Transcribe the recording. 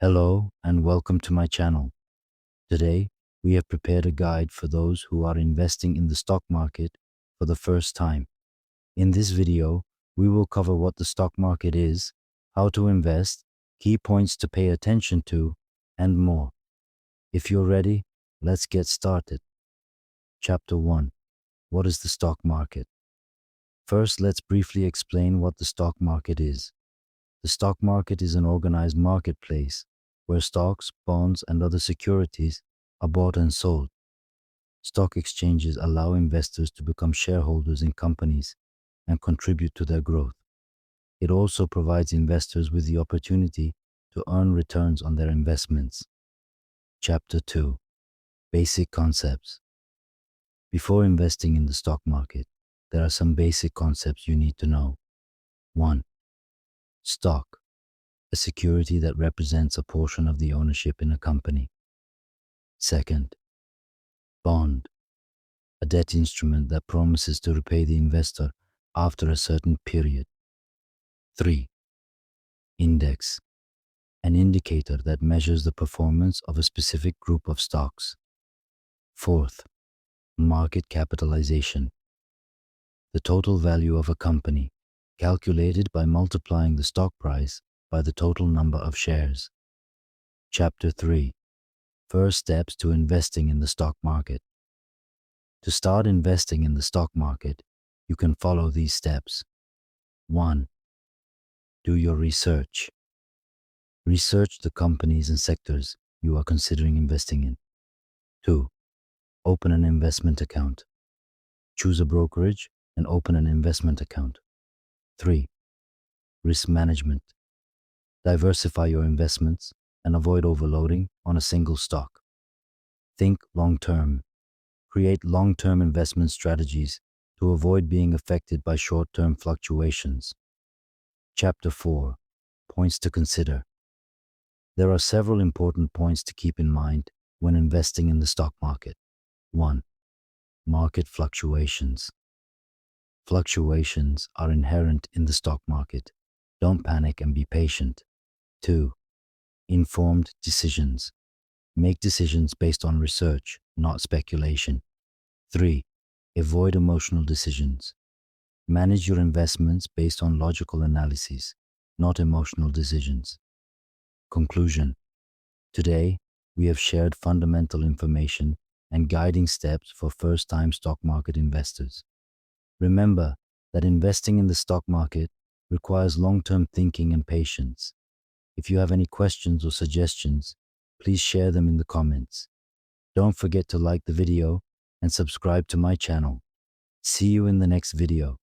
Hello and welcome to my channel. Today, we have prepared a guide for those who are investing in the stock market for the first time. In this video, we will cover what the stock market is, how to invest, key points to pay attention to, and more. If you're ready, let's get started. Chapter 1. What is the stock market? First, let's briefly explain what the stock market is. The stock market is an organized marketplace where stocks, bonds, and other securities are bought and sold. Stock exchanges allow investors to become shareholders in companies and contribute to their growth. It also provides investors with the opportunity to earn returns on their investments. Chapter 2. Basic concepts. Before investing in the stock market, there are some basic concepts you need to know. 1. Stock, a security that represents a portion of the ownership in a company. Second, bond, a debt instrument that promises to repay the investor after a certain period. 3. Index, an indicator that measures the performance of a specific group of stocks. Fourth, market capitalization, the total value of a company, calculated by multiplying the stock price by the total number of shares. Chapter 3. First steps to investing in the stock market. To start investing in the stock market, you can follow these steps. 1. Do your research. Research the companies and sectors you are considering investing in. 2. Open an investment account. Choose a brokerage and open an investment account. 3. Risk management. Diversify your investments and avoid overloading on a single stock. Think long-term. Create long-term investment strategies to avoid being affected by short-term fluctuations. Chapter 4. Points to consider. There are several important points to keep in mind when investing in the stock market. 1. Market fluctuations. Fluctuations are inherent in the stock market. Don't panic and be patient. 2. Informed decisions. Make decisions based on research, not speculation. 3. Avoid emotional decisions. Manage your investments based on logical analyses, not emotional decisions. Conclusion. Today, we have shared fundamental information and guiding steps for first-time stock market investors. Remember that investing in the stock market requires long-term thinking and patience. If you have any questions or suggestions, please share them in the comments. Don't forget to like the video and subscribe to my channel. See you in the next video.